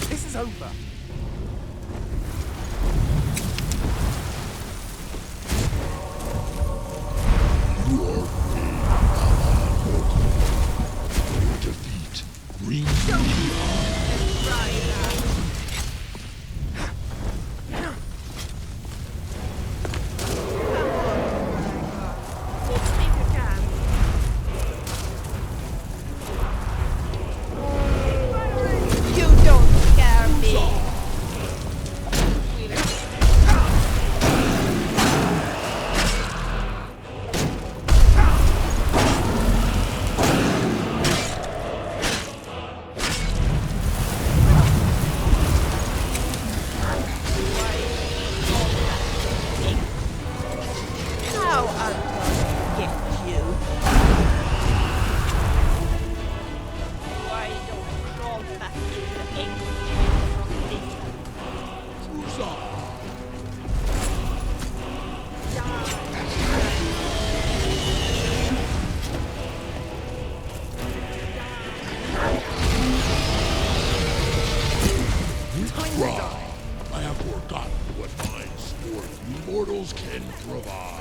This is over. Defeat brings me I have forgotten what my sport mortals can provide.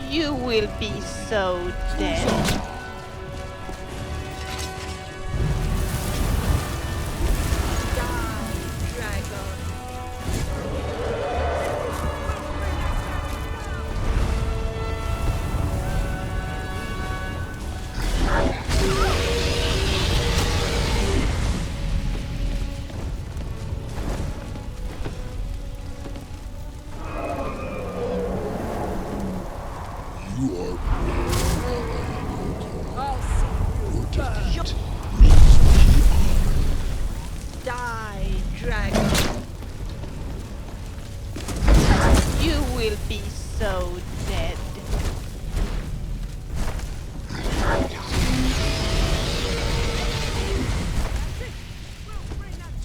You will be so dead. Die, dragon. You will be so dead.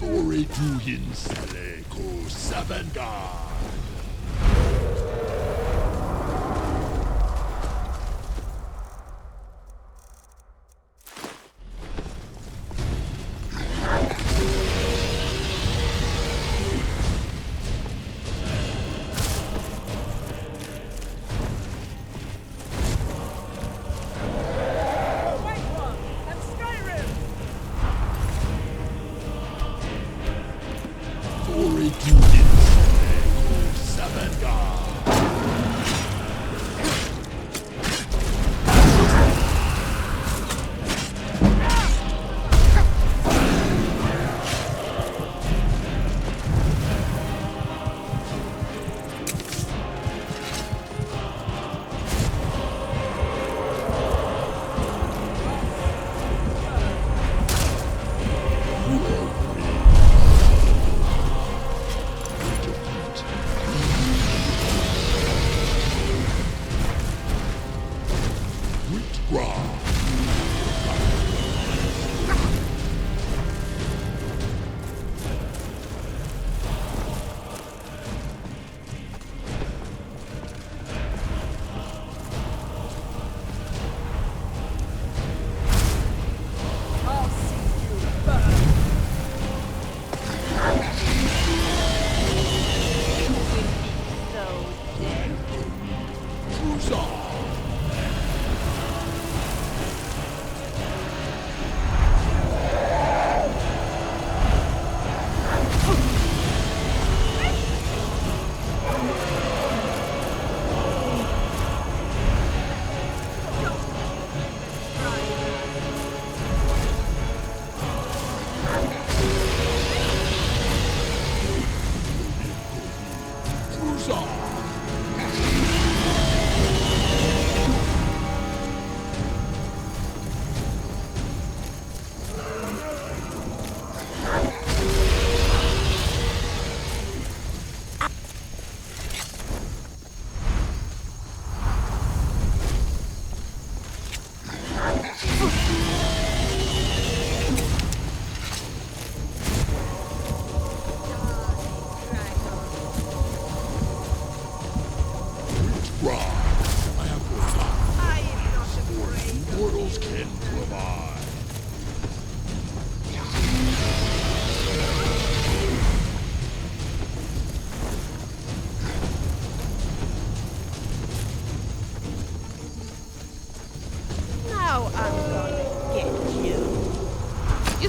Ore Duhin Sele Ko Savanga.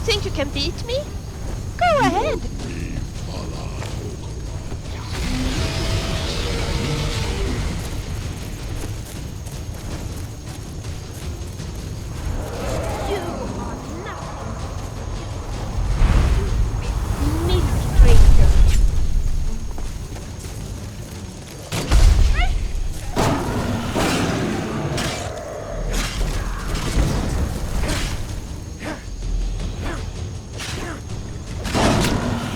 think you can beat me? Go ahead. You are nothing. Milk drinker.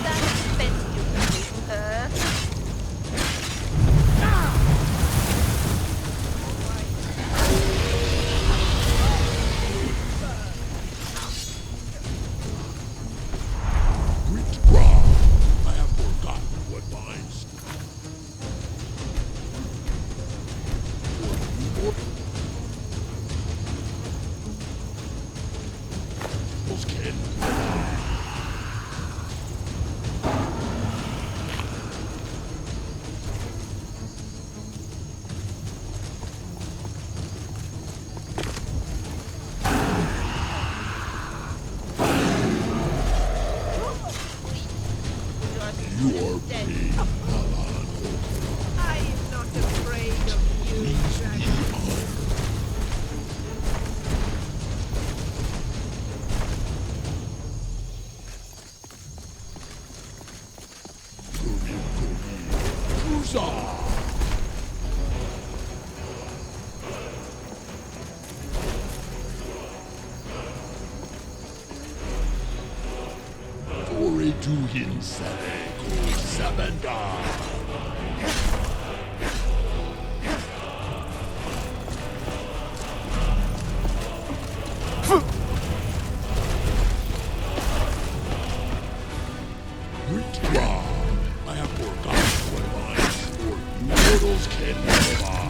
That's best you can do, huh? Withdraw. I have forgotten what binds. Mortals can You are free, I am not afraid of you, dragon. Huzzah! Glory to himself, Sabanda! Withdraw! I have forgotten what my sport mortals can provide.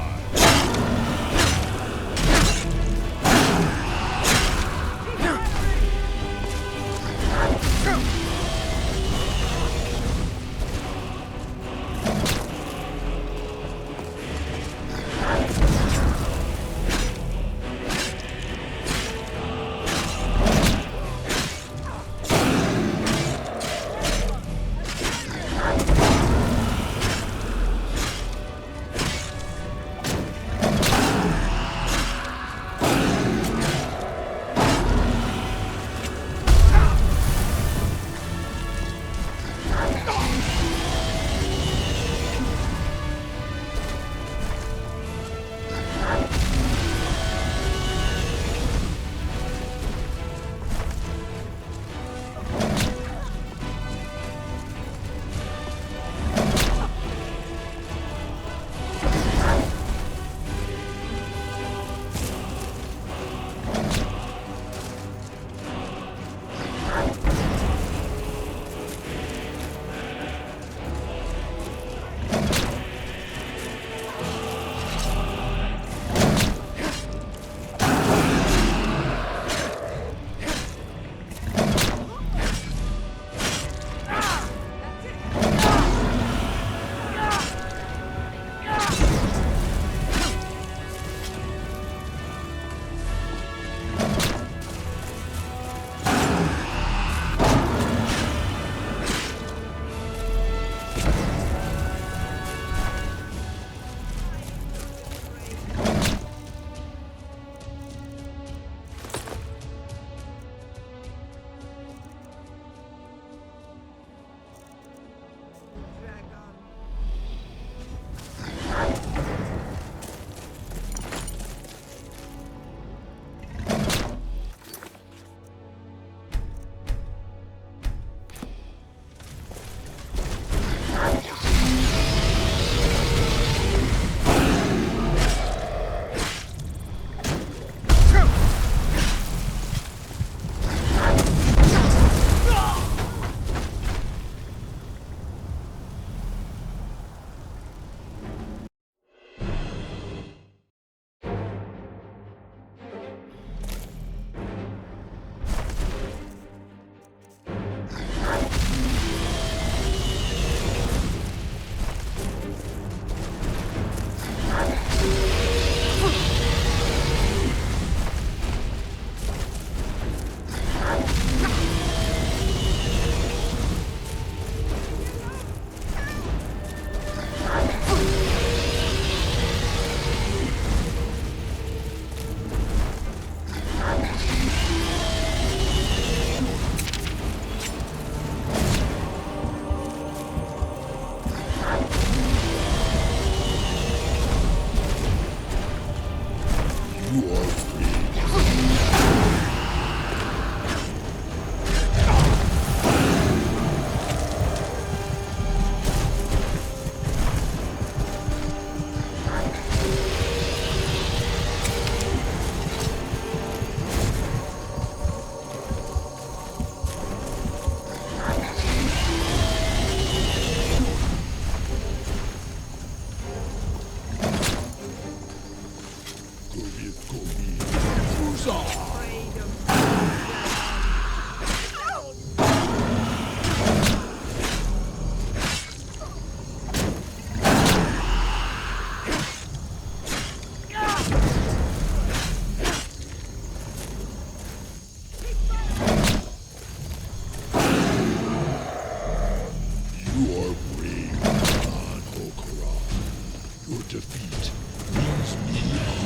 are brave, Khan Okara. Your defeat brings me honor.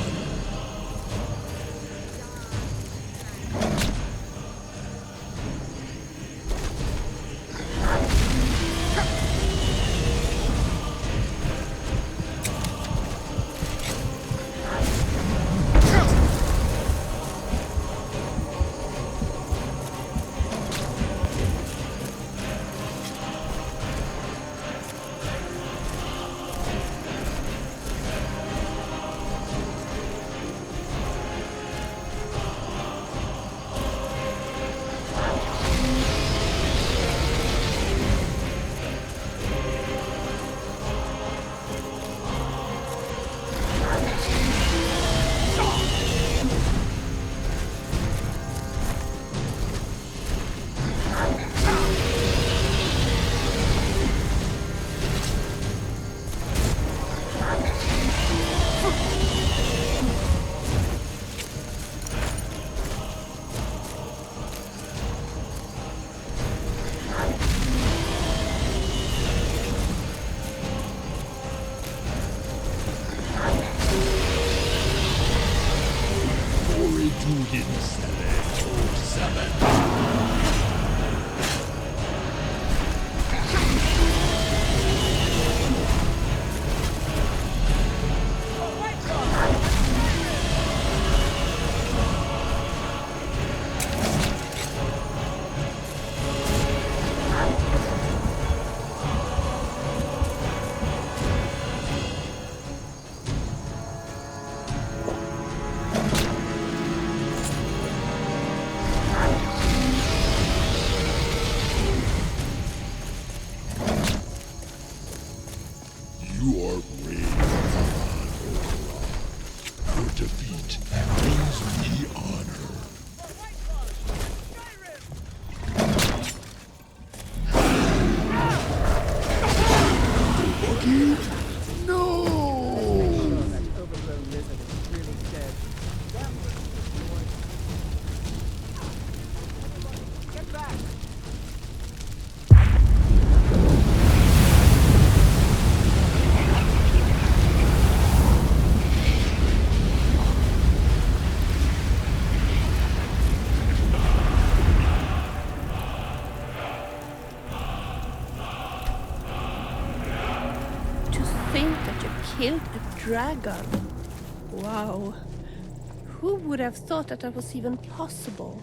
Killed a dragon. Wow. Who would have thought that that was even possible?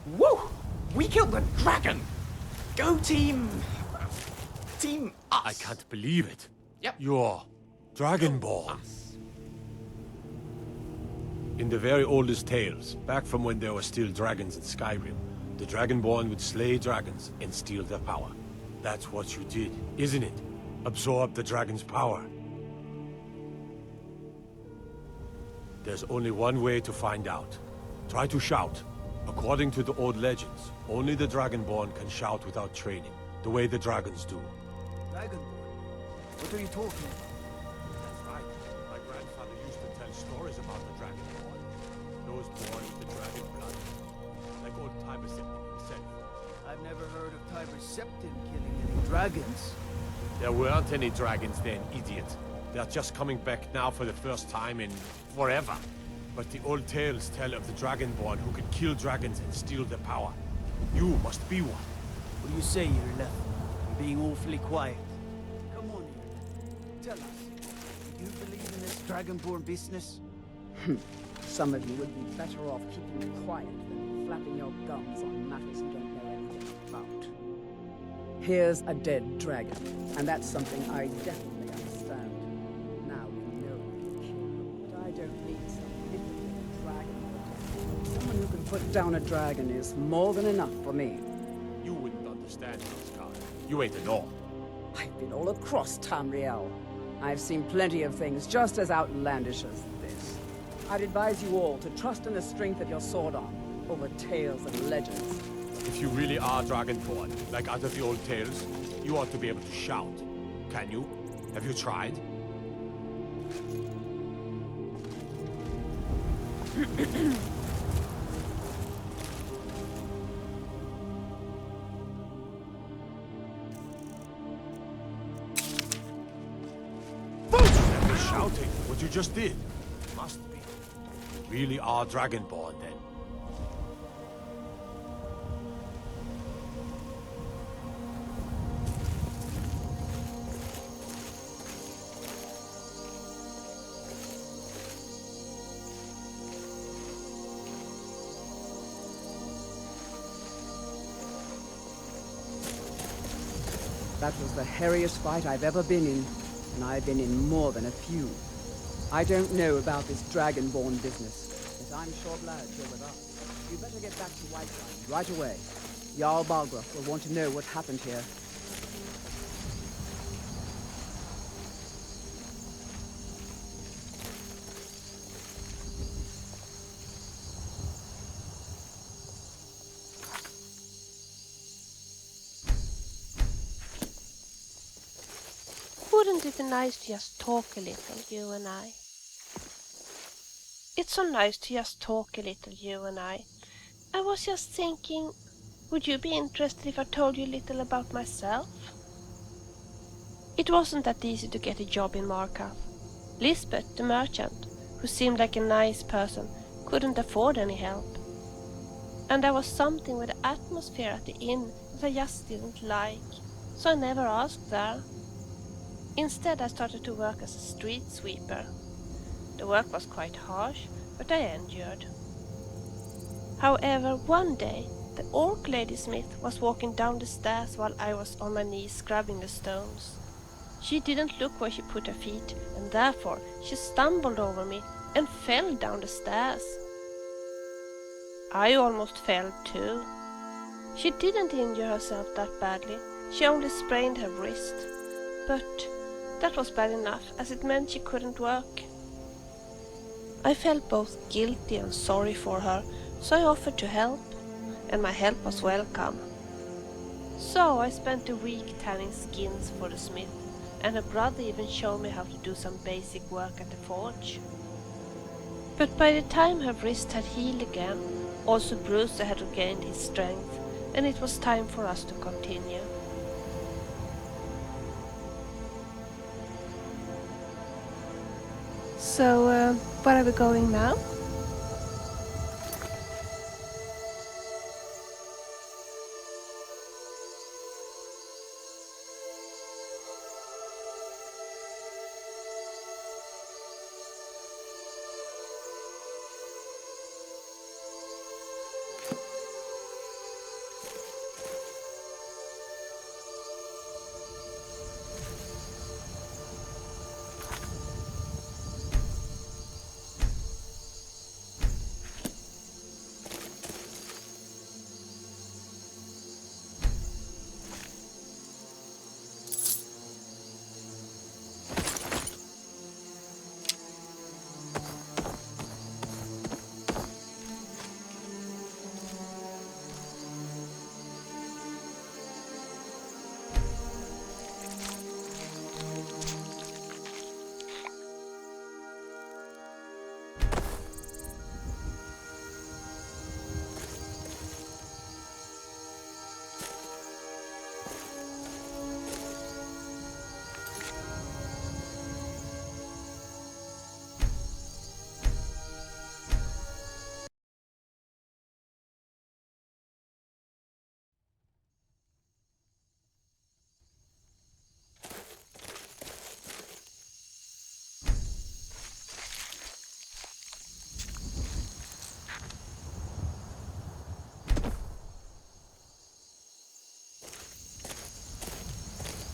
Woo! We killed the dragon! Go team... Team us! I can't believe it. Yep. You're Dragonborn. In the very oldest tales, back from when there were still dragons in Skyrim, the Dragonborn would slay dragons and steal their power. That's what you did, isn't it? Absorb the dragon's power. There's only one way to find out. Try to shout. According to the old legends, only the Dragonborn can shout without training, the way the dragons do. Dragonborn? What are you talking about? That's right. My grandfather used to tell stories about the Dragonborn. Those born with the dragon blood. Like old Tiber himself. I've never heard of Tiber Septim killing any dragons. There weren't any dragons then, idiot. They're just coming back now for the first time in forever. But the old tales tell of the Dragonborn who can kill dragons and steal their power. You must be one. What do you say, you're left? You're being awfully quiet. Come on, you. Tell us. Do you believe in this Dragonborn business? Some of you would be better off keeping quiet than flapping your gums on matters you don't know anything about. Here's a dead dragon, and that's something I definitely understand. Now we know you killed him, but I don't need some little dragon. Someone who can put down a dragon is more than enough for me. You wouldn't understand, Scar. You ain't at all. I've been all across Tamriel. I've seen plenty of things just as outlandish as this. I'd advise you all to trust in the strength of your sword arm over tales and legends. If you really are Dragonborn, like out of the old tales, you ought to be able to shout. Can you? Have you tried? we just did? Must be. We really are Dragonborn then. That was the hairiest fight I've ever been in, and I've been in more than a few. I don't know about this Dragonborn business, but I'm sure glad you're with us. You better get back to Whiterun right away. Jarl Balgruuf will want to know what happened here. Wouldn't it be nice to just talk a little, you and I? It's so nice to just talk a little, you and I. I was just thinking, would you be interested if I told you a little about myself? It wasn't that easy to get a job in Markarth. Lisbeth, the merchant, who seemed like a nice person, couldn't afford any help. And there was something with the atmosphere at the inn that I just didn't like, so I never asked there. Instead, I started to work as a street sweeper. The work was quite harsh, but I endured. However, one day, the orc ladysmith was walking down the stairs while I was on my knees scrubbing the stones. She didn't look where she put her feet, and therefore she stumbled over me and fell down the stairs. I almost fell too. She didn't injure herself that badly, she only sprained her wrist. But that was bad enough, as it meant she couldn't work. I felt both guilty and sorry for her, so I offered to help, and my help was welcome. So I spent a week tanning skins for the smith, and her brother even showed me how to do some basic work at the forge. But by the time her wrist had healed again, also Brewster had regained his strength, and it was time for us to continue. So, where are we going now?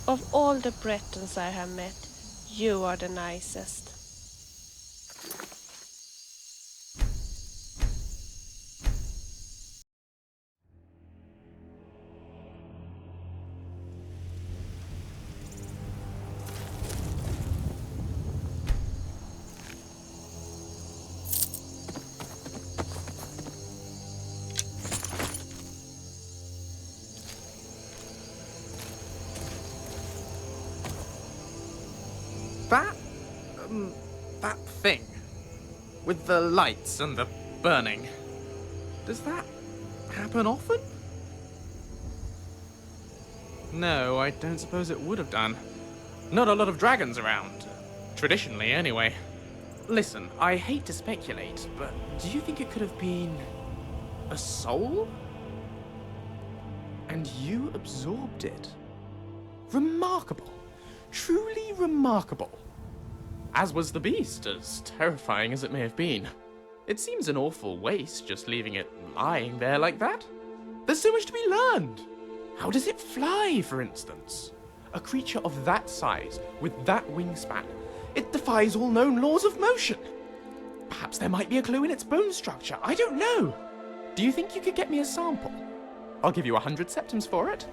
Of all the Bretons I have met, you are the nicest. That thing with the lights and the burning, does that happen often? No, I don't suppose it would have done. Not a lot of dragons around, traditionally anyway. Listen, I hate to speculate, but do you think it could have been a soul? And you absorbed it? Remarkable. Truly remarkable. As was the beast, as terrifying as it may have been. It seems an awful waste just leaving it lying there like that. There's so much to be learned. How does it fly, for instance? A creature of that size, with that wingspan, it defies all known laws of motion. Perhaps there might be a clue in its bone structure. I don't know. Do you think you could get me a sample? I'll give you 100 septims for it.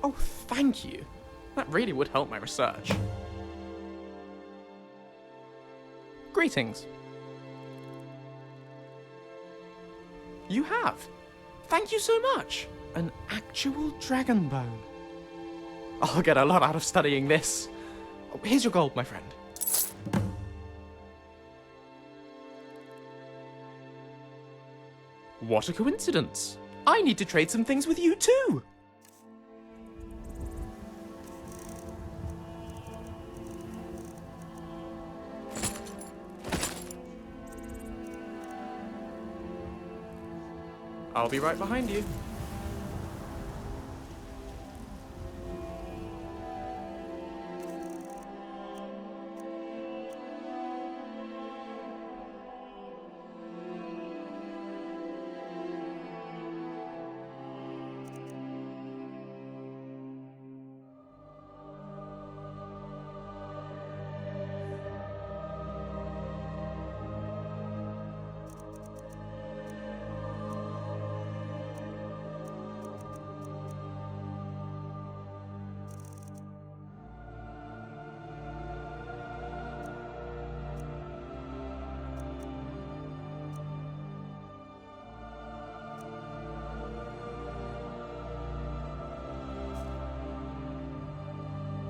Oh, thank you. That really would help my research. Greetings. You have. Thank you so much. An actual dragon bone. I'll get a lot out of studying this. Oh, here's your gold, my friend. What a coincidence. I need to trade some things with you too. I'll be right behind you.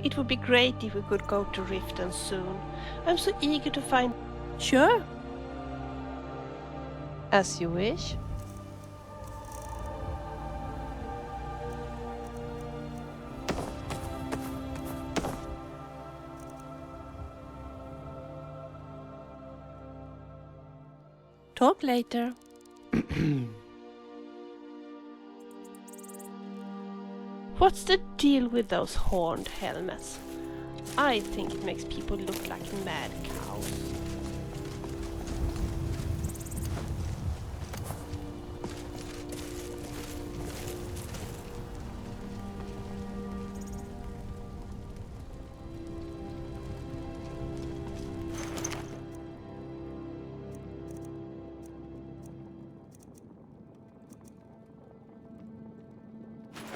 It would be great if we could go to Riften soon. I'm so eager to find... Sure. As you wish. Talk later. What's the deal with those horned helmets? I think it makes people look like mad cows.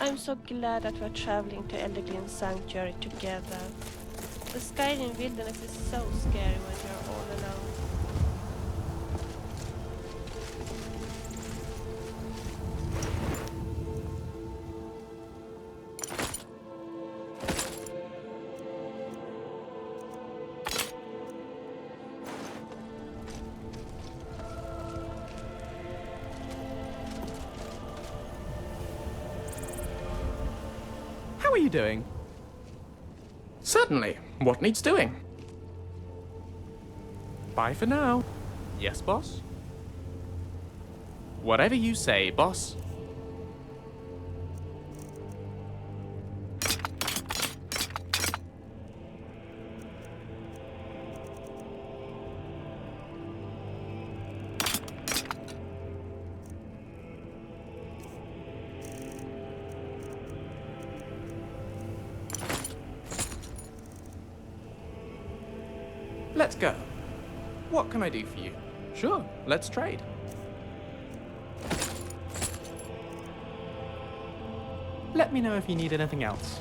I'm so glad that we're traveling to Elderglin Sanctuary together. The Skyrim wilderness is so scary when you're all alone. How are you doing? Certainly. What needs doing? Bye for now. Yes, boss? Whatever you say, boss. Let's go. What can I do for you? Sure, let's trade. Let me know if you need anything else.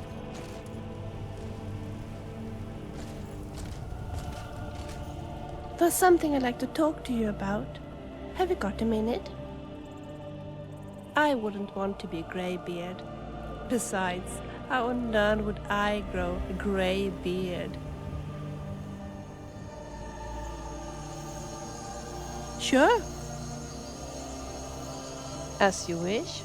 There's something I'd like to talk to you about. Have you got a minute? I wouldn't want to be a greybeard. Besides, how on earth would I grow a grey beard? Sure. As you wish.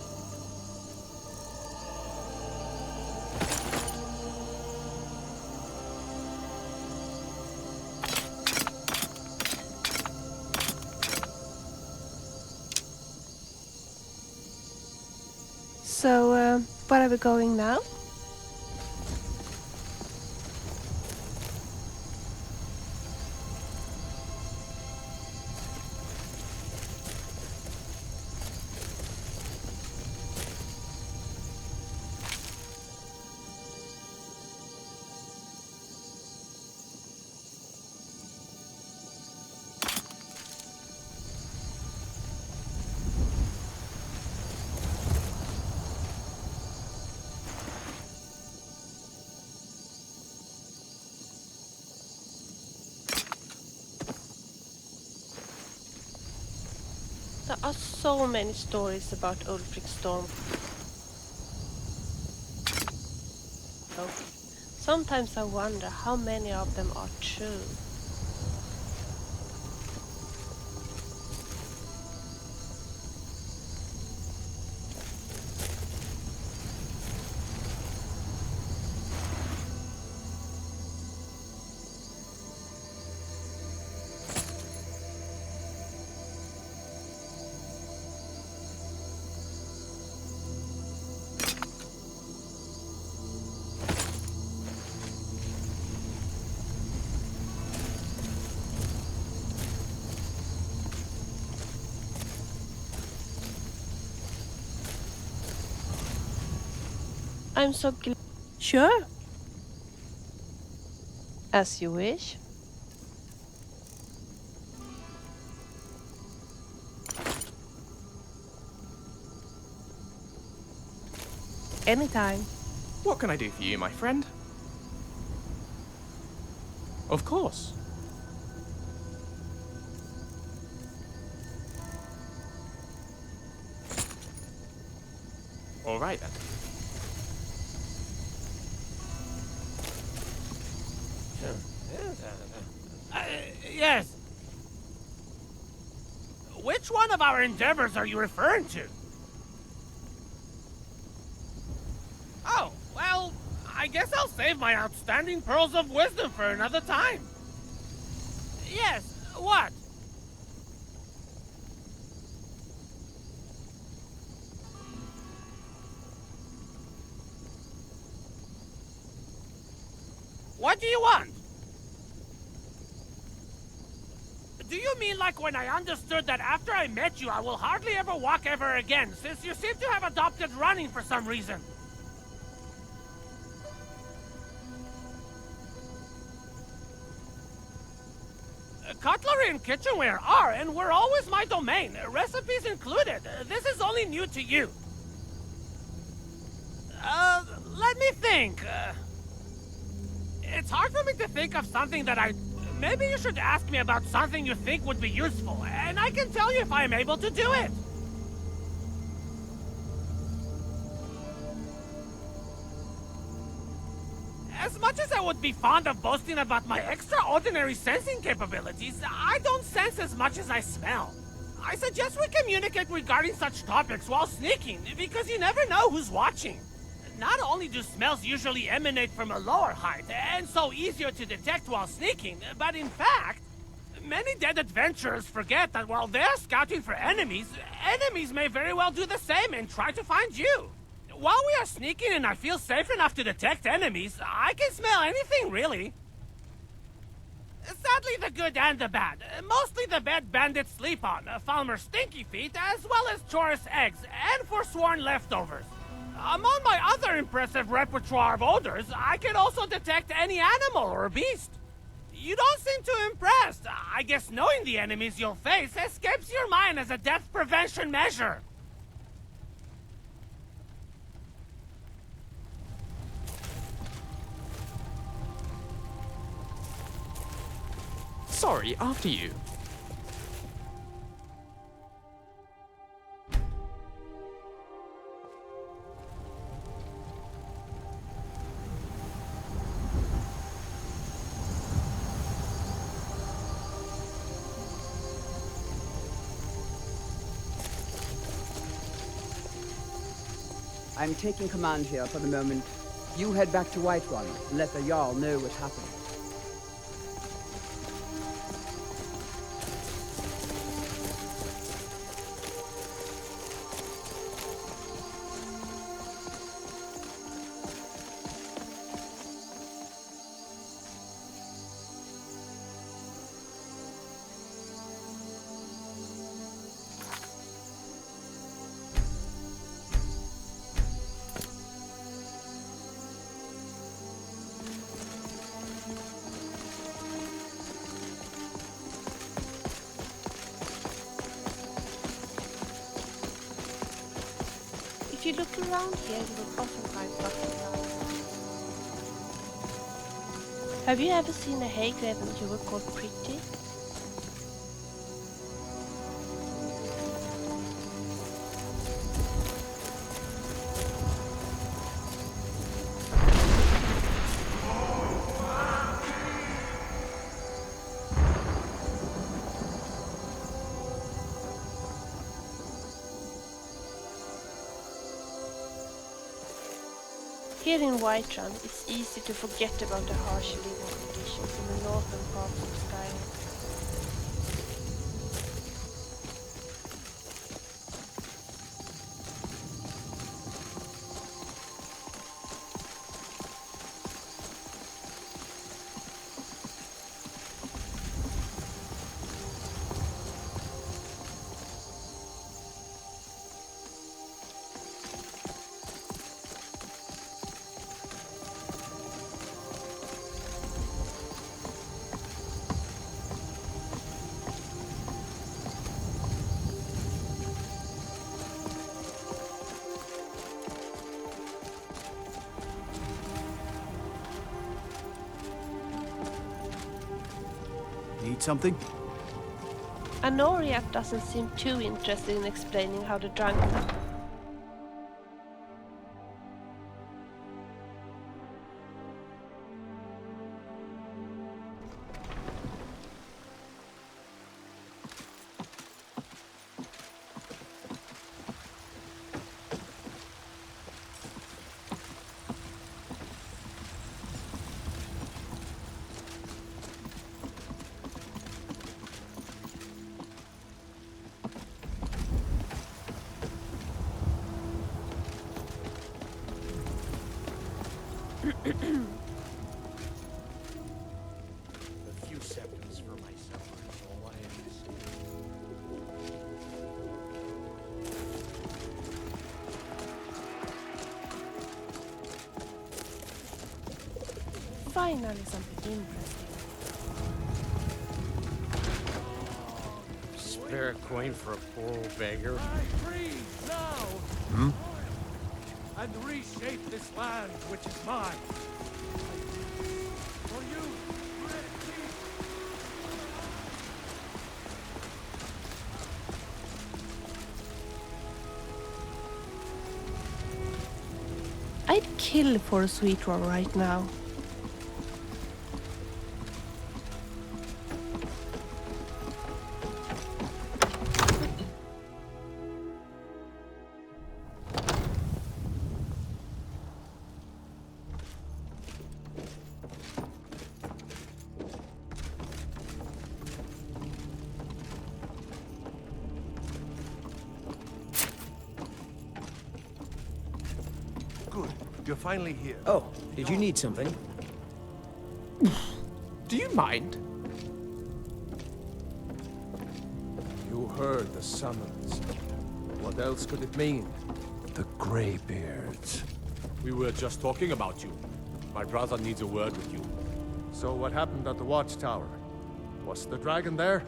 So, where are we going now? There are so many stories about Ulfric Storm. Sometimes I wonder how many of them are true. I'm so glad. Sure. As you wish. Anytime. What can I do for you, my friend? Of course. All right then. Yes. Which one of our endeavors are you referring to? Oh, well, I guess I'll save my outstanding pearls of wisdom for another time. Yes, what? What do you want? Do you mean like when I understood that after I met you, I will hardly ever walk ever again, since you seem to have adopted running for some reason? Cutlery and kitchenware are, and were always my domain, recipes included. This is only new to you. Let me think. It's hard for me to think of something that Maybe you should ask me about something you think would be useful, and I can tell you if I am able to do it. As much as I would be fond of boasting about my extraordinary sensing capabilities, I don't sense as much as I smell. I suggest we communicate regarding such topics while sneaking, because you never know who's watching. Not only do smells usually emanate from a lower height, and so easier to detect while sneaking, but in fact, many dead adventurers forget that while they're scouting for enemies, enemies may very well do the same and try to find you. While we are sneaking and I feel safe enough to detect enemies, I can smell anything, really. Sadly, the good and the bad. Mostly the bed bandits sleep on, Falmer's stinky feet, as well as Chorus eggs, and forsworn leftovers. Among my other impressive repertoire of odors, I can also detect any animal or beast. You don't seem too impressed. I guess knowing the enemies you'll face escapes your mind as a death prevention measure. Sorry, after you. I'm taking command here for the moment. You head back to Whiterun and let the Jarl know what's happening. you look around here, you will often find butterflies. Have you ever seen a haygraven you would call pretty? Here in Whiterun, it's easy to forget about the harsh living conditions in the northern parts of Skyrim. Need something? Anoriak doesn't seem too interested in explaining how the dragon... A few seconds for myself is all I have to say. Finally something interesting. Spare a coin for a poor old beggar. I freeze now! And reshape this land, which is mine. For you, great king. I'd kill for a sweet roll right now. Good. You're finally here. Oh, did you need something? Do you mind? You heard the summons. What else could it mean? The Greybeards. We were just talking about you. My brother needs a word with you. So what happened at the watchtower? Was the dragon there?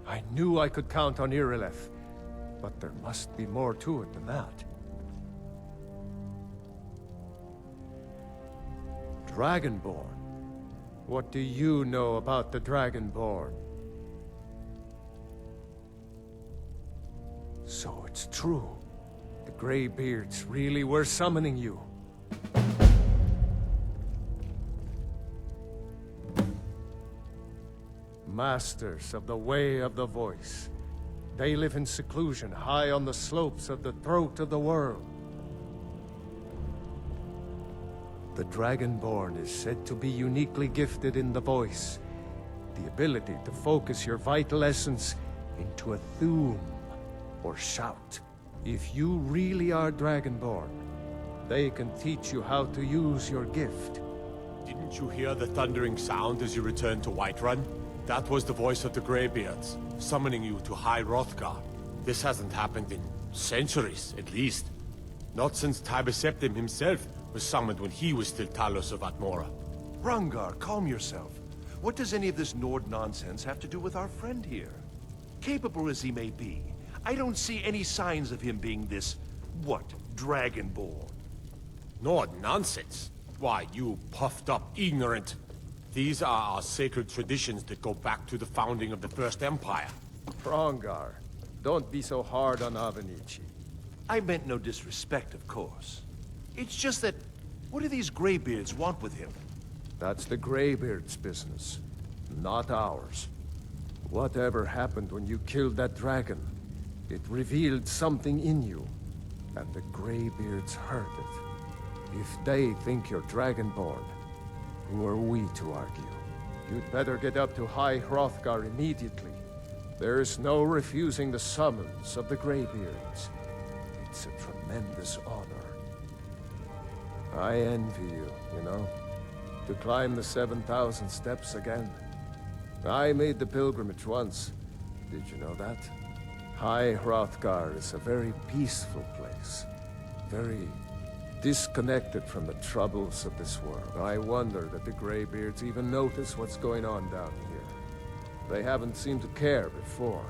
I knew I could count on Irileth, but there must be more to it than that. Dragonborn? What do you know about the Dragonborn? So it's true. The Greybeards really were summoning you. Masters of the Way of the Voice. They live in seclusion high on the slopes of the throat of the world. The Dragonborn is said to be uniquely gifted in the voice, the ability to focus your vital essence into a thum, or shout. If you really are Dragonborn, they can teach you how to use your gift. Didn't you hear the thundering sound as you returned to Whiterun? That was the voice of the Greybeards, summoning you to High Hrothgar. This hasn't happened in centuries, at least. Not since Tiber Septim himself was summoned when he was still Talos of Atmora. Rungar, calm yourself. What does any of this Nord nonsense have to do with our friend here? Capable as he may be, I don't see any signs of him being this, what, Dragonborn? Nord nonsense? Why, you puffed up ignorant. These are our sacred traditions that go back to the founding of the First Empire. Frongar, don't be so hard on Avenici. I meant no disrespect, of course. It's just that, what do these Greybeards want with him? That's the Greybeard's business, not ours. Whatever happened when you killed that dragon, it revealed something in you, and the Greybeards heard it. If they think you're Dragonborn, who are we to argue? You'd better get up to High Hrothgar immediately. There's no refusing the summons of the Greybeards. It's a tremendous honor. I envy you, you know, to climb the 7,000 steps again. I made the pilgrimage once. Did you know that? High Hrothgar is a very peaceful place. Very disconnected from the troubles of this world. I wonder that the Greybeards even notice what's going on down here. They haven't seemed to care before.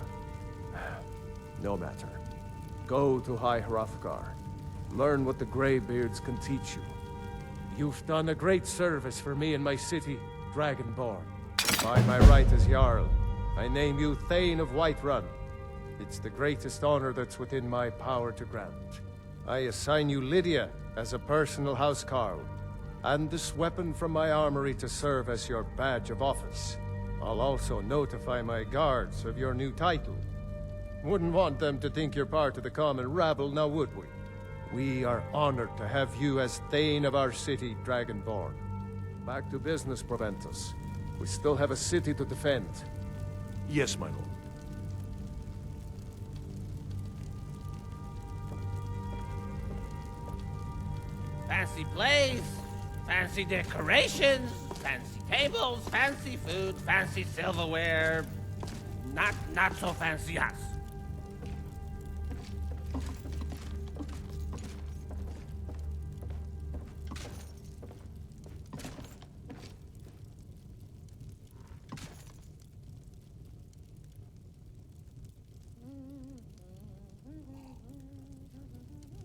No matter. Go to High Hrothgar. Learn what the Greybeards can teach you. You've done a great service for me and my city, Dragonborn. By my right as Jarl, I name you Thane of Whiterun. It's the greatest honor that's within my power to grant. I assign you Lydia as a personal housecarl, and this weapon from my armory to serve as your badge of office. I'll also notify my guards of your new title. Wouldn't want them to think you're part of the common rabble, now would we? We are honored to have you as Thane of our city, Dragonborn. Back to business, Proventus. We still have a city to defend. Yes, my lord. Fancy place, fancy decorations, fancy tables, fancy food, fancy silverware. Not so fancy us.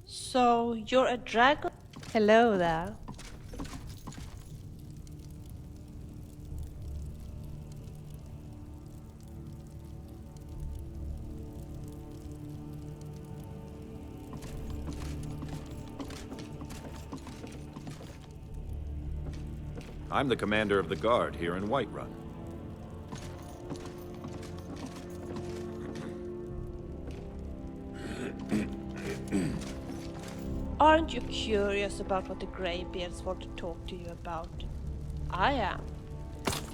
So, you're a dragon? Hello there. I'm the commander of the guard here in Whiterun. Aren't you curious about what the Greybeards want to talk to you about? I am.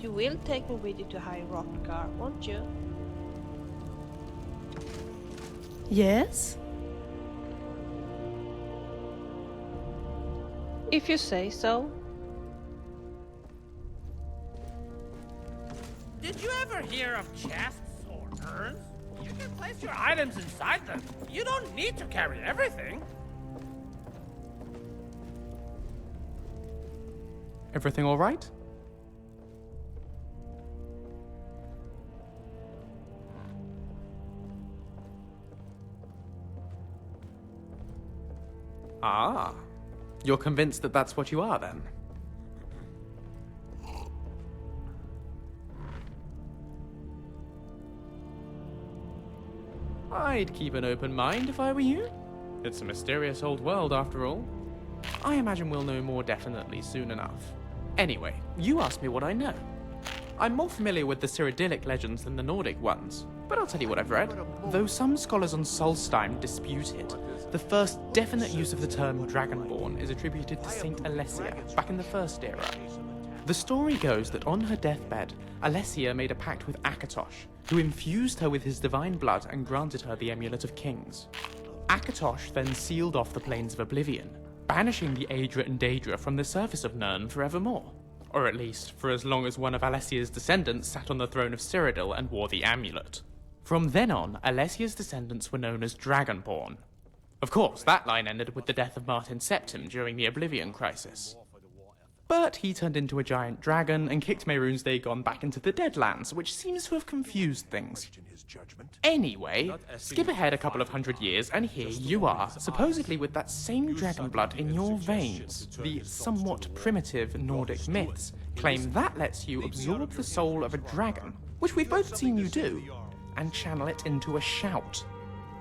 You will take me with you to High Hrothgar, won't you? Yes? If you say so. Did you ever hear of chests or urns? You can place your items inside them. You don't need to carry everything. Everything all right? Ah, you're convinced that that's what you are, then? I'd keep an open mind if I were you. It's a mysterious old world, after all. I imagine we'll know more definitely soon enough. Anyway, you asked me what I know. I'm more familiar with the Cyrodiilic legends than the Nordic ones, but I'll tell you what I've read. Though some scholars on Solstheim dispute it, the first definite use of the term Dragonborn is attributed to Saint Alessia, back in the First Era. The story goes that on her deathbed, Alessia made a pact with Akatosh, who infused her with his divine blood and granted her the Amulet of Kings. Akatosh then sealed off the plains of Oblivion, banishing the Aedra and Daedra from the surface of Nirn forevermore. Or at least, for as long as one of Alessia's descendants sat on the throne of Cyrodiil and wore the amulet. From then on, Alessia's descendants were known as Dragonborn. Of course, that line ended with the death of Martin Septim during the Oblivion Crisis. But he turned into a giant dragon and kicked Mehrunes Dagon back into the Deadlands, which seems to have confused things. Anyway, skip ahead a couple of hundred years and here you are, supposedly with that same dragon blood in your veins. The somewhat primitive Nordic myths claim that lets you absorb the soul of a dragon, which we've both seen you do, and channel it into a shout.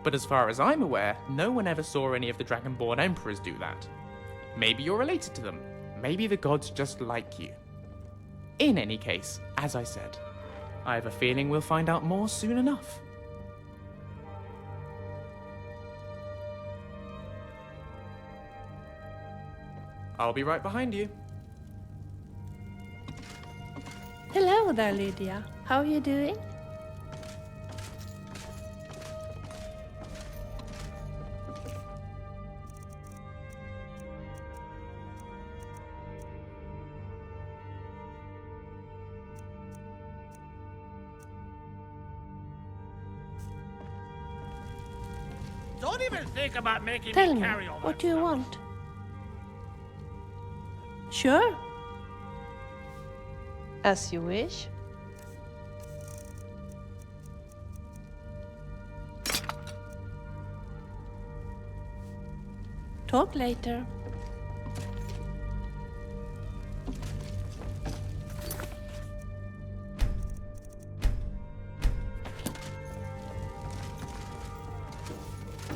But as far as I'm aware, no one ever saw any of the Dragonborn Emperors do that. Maybe you're related to them. Maybe the gods just like you. In any case, as I said, I have a feeling we'll find out more soon enough. I'll be right behind you. Hello there, Lydia. How are you doing? Don't even think about making Tell me me, carry all what that do you stuff. want? Sure. As you wish. Talk later.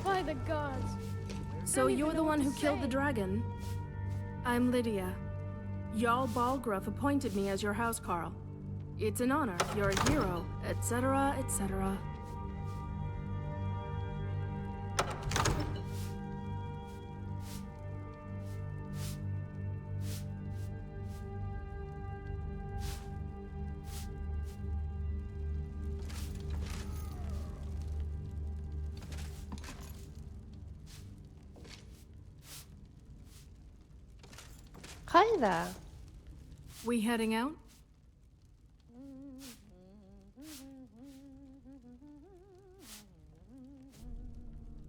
By the gods. So you're the one who killed the dragon? I'm Lydia. Jarl Balgruuf appointed me as your housecarl. It's an honor, you're a hero, etc., etc. Hi there. We heading out?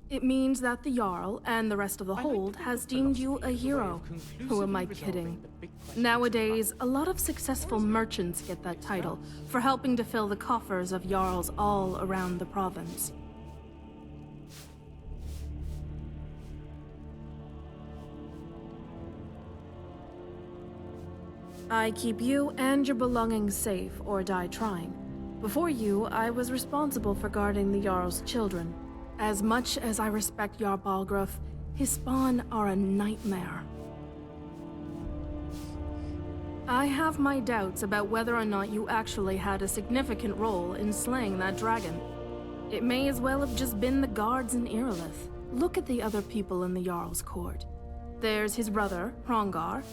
It means that the Jarl and the rest of the Hold has deemed you a hero. Who am I kidding? Nowadays, a lot of successful merchants get that title for helping to fill the coffers of Jarls all around the province. I keep you and your belongings safe or die trying. Before you, I was responsible for guarding the Jarl's children. As much as I respect Jarl Balgruuf, his spawn are a nightmare. I have my doubts about whether or not you actually had a significant role in slaying that dragon. It may as well have just been the guards in Irilith. Look at the other people in the Jarl's court. There's his brother, Hrongar,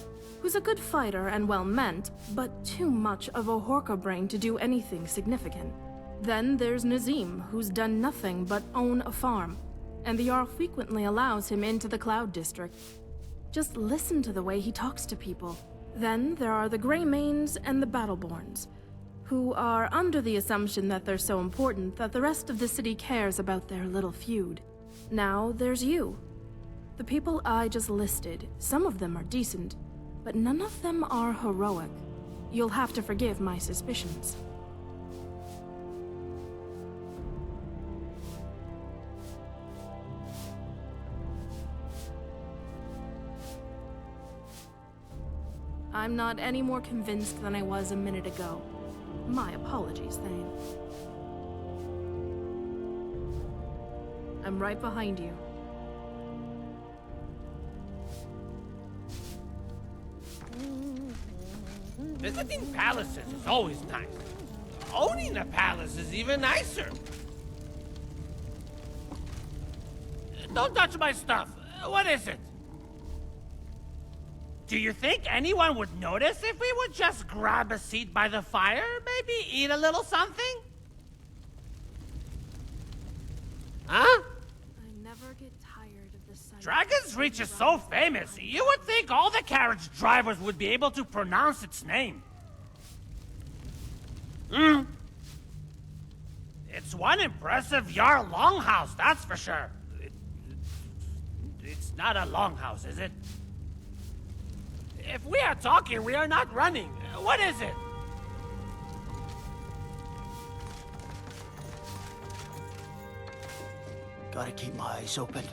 who's a good fighter and well-meant, but too much of a Horka brain to do anything significant. Then there's Nazim, who's done nothing but own a farm, and the Jarl frequently allows him into the Cloud District. Just listen to the way he talks to people. Then there are the Greymanes and the Battleborns, who are under the assumption that they're so important that the rest of the city cares about their little feud. Now there's you. The people I just listed, some of them are decent, but none of them are heroic. You'll have to forgive my suspicions. I'm not any more convinced than I was a minute ago. My apologies, Thane. I'm right behind you. Visiting palaces is always nice. Owning a palace is even nicer. Don't touch my stuff. What is it? Do you think anyone would notice if we would just grab a seat by the fire? Maybe eat a little something? Huh? I never get tired of the sight. Dragon's Reach is so famous, you would think all the carriage drivers would be able to pronounce its name. It's one impressive Jarl longhouse, that's for sure. It's not a longhouse, is it? If we are talking, we are not running. What is it? Gotta keep my eyes open.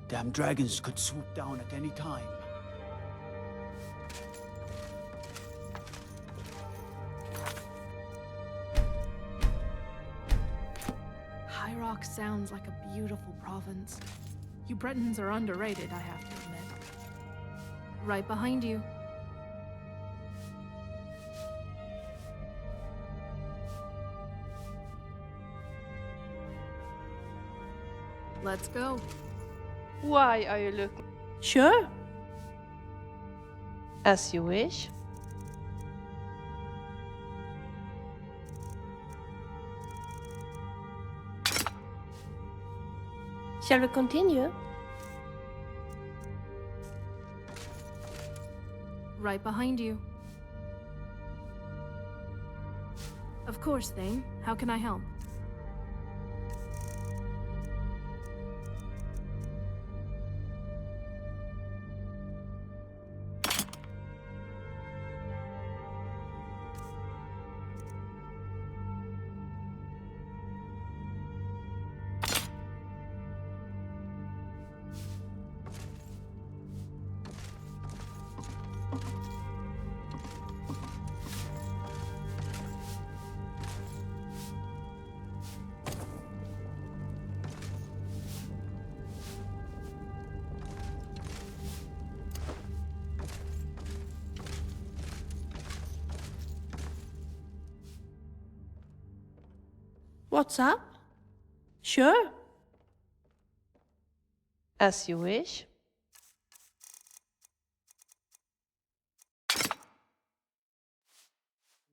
Damn dragons could swoop down at any time. High Rock sounds like a beautiful province. You Bretons are underrated, I have to admit. Right behind you. Let's go. Why are you looking? Sure. As you wish. Shall we continue? Right behind you. Of course, Thane. How can I help? What's up? Sure. As you wish.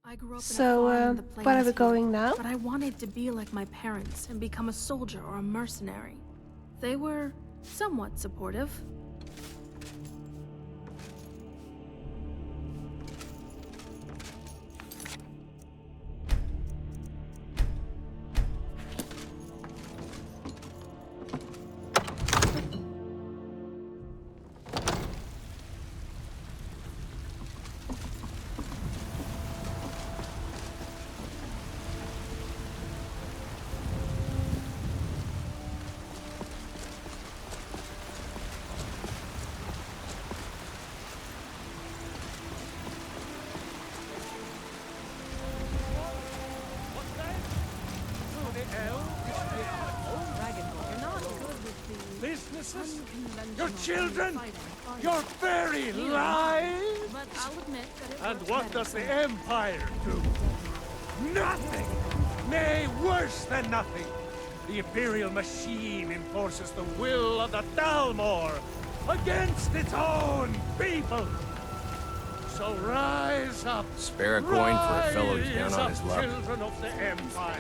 I grew up in a So, farm in the where are we plains going here, now? But I wanted to be like my parents and become a soldier or a mercenary. They were somewhat supportive. Businesses? Your children? Your very lives? But I'll admit that it And worked what better does the for- Empire do? Nothing! Nay, worse than nothing! The Imperial machine enforces the will of the Dalmor against its own people! So rise up! Spare a coin for a fellow who's down Rise on up, his luck. children of the Empire!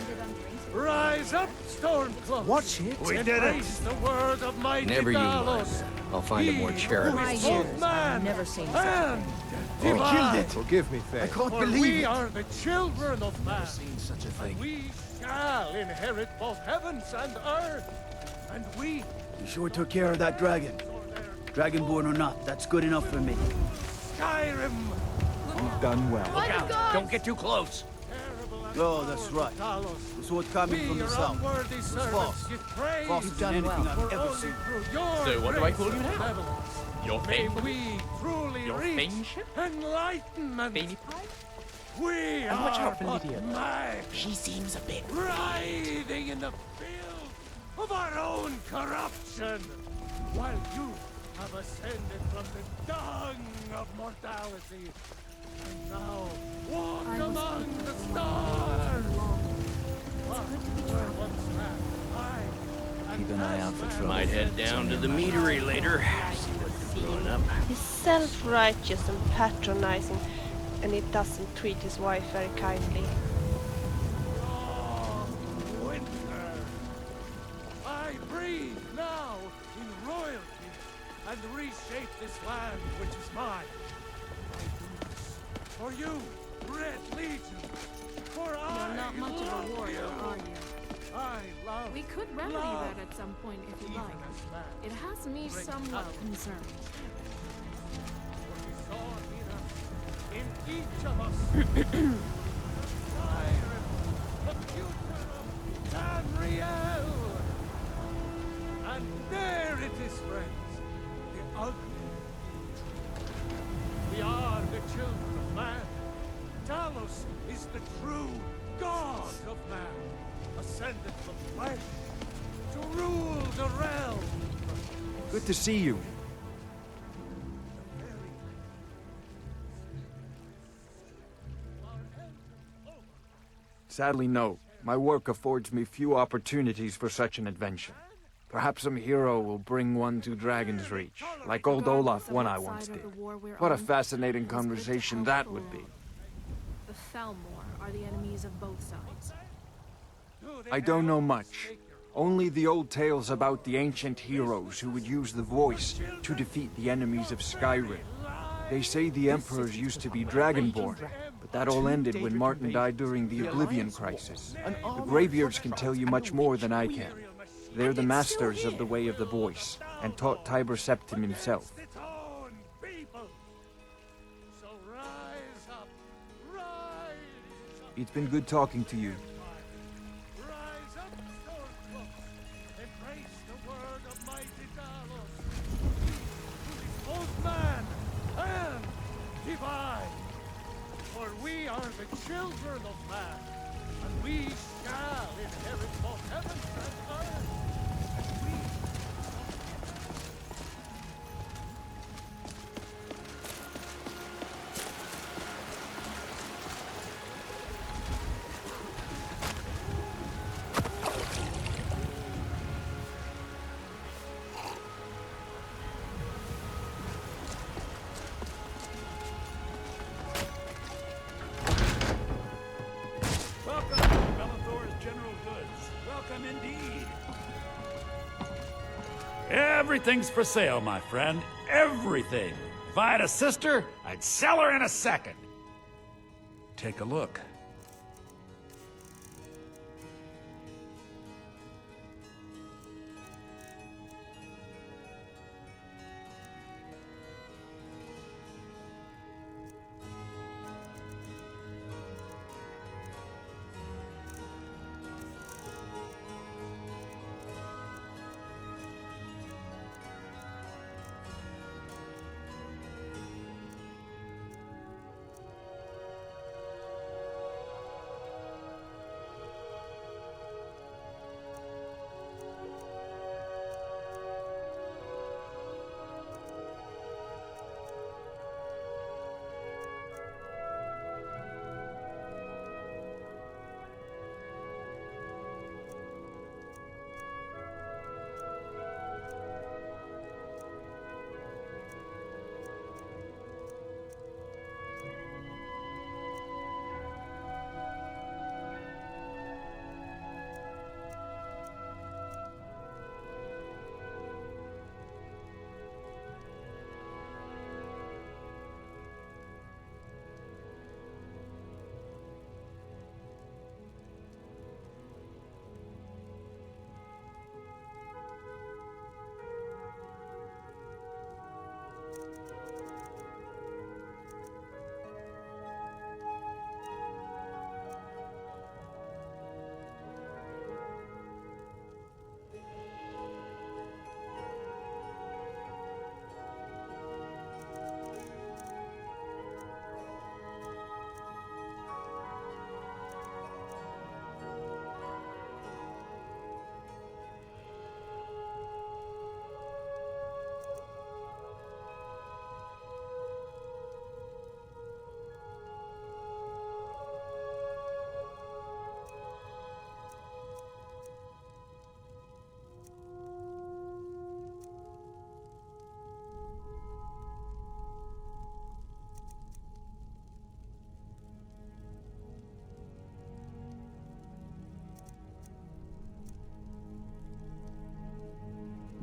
Rise up, Stormcloaks! Watch it. We did it! The word of mighty Never you Talos! mind. I'll find a more charitable He who is soul. both man never seen and Killed divine! it. Forgive me, I Thane. can't For believe we it. are the children of man! Seen such a And thing. we shall inherit both heavens and earth! And we You sure took care of that dragon. Dragonborn or not, that's good enough for me. Skyrim! You've done well. By the gods! Don't get too close. Oh, that's right. The sword coming from the south. Unworthy It's servants false. give praise False than anything I've for ever only seen. through your So what do I grace call you and now? benevolence Your may faithful? we truly Your reach fainship? enlightenment. Fanny pie? We And watch are out for but Lydia. man, She seems a bit... writhing in the filth of our own corruption, while you have ascended from the dung of mortality, and now walk I was among with the them stars. too long. Where once man, I Keep an eye out for trouble. Might head down to the meadery later. See what's growing up. He's self-righteous and patronizing, and he doesn't treat his wife very kindly. long winter. I breathe now in royalty and reshape this land which is mine. I do this for you, Red Legion, for I You're not much of love a warrior, you. are you? I love We could remedy love, that at some point if you even like. as man. It has me Bring somewhat up concerned. for his sword beater in each of us. Skyrim, the future of Tamriel. And there it is, friends, the ugly truth. We are the children of man. Talos is the true god of man, ascended from flesh to rule the realm. Good to see you. Sadly, no. My work affords me few opportunities for such an adventure. Perhaps some hero will bring one to Dragon's Reach, like old Olaf one I once did. What a fascinating conversation that would be. The Thalmor are the enemies of both sides. I don't know much. Only the old tales about the ancient heroes who would use the voice to defeat the enemies of Skyrim. They say the emperors used to be Dragonborn, but that all ended when Martin died during the Oblivion crisis. The Greybeards can tell you much more than I can. They're the masters of the way of the voice, and taught Tiber Septim himself. It's been good talking to you. Rise up, Stormcloaks! Embrace the word of mighty Talos! He is both man and divine! For we are the children of man, and we shall inherit both heaven and earth! And we... Everything's for sale, my friend. Everything. If I had a sister, I'd sell her in a second. Take a look.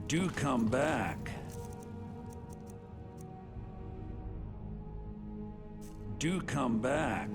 Do come back. Do come back.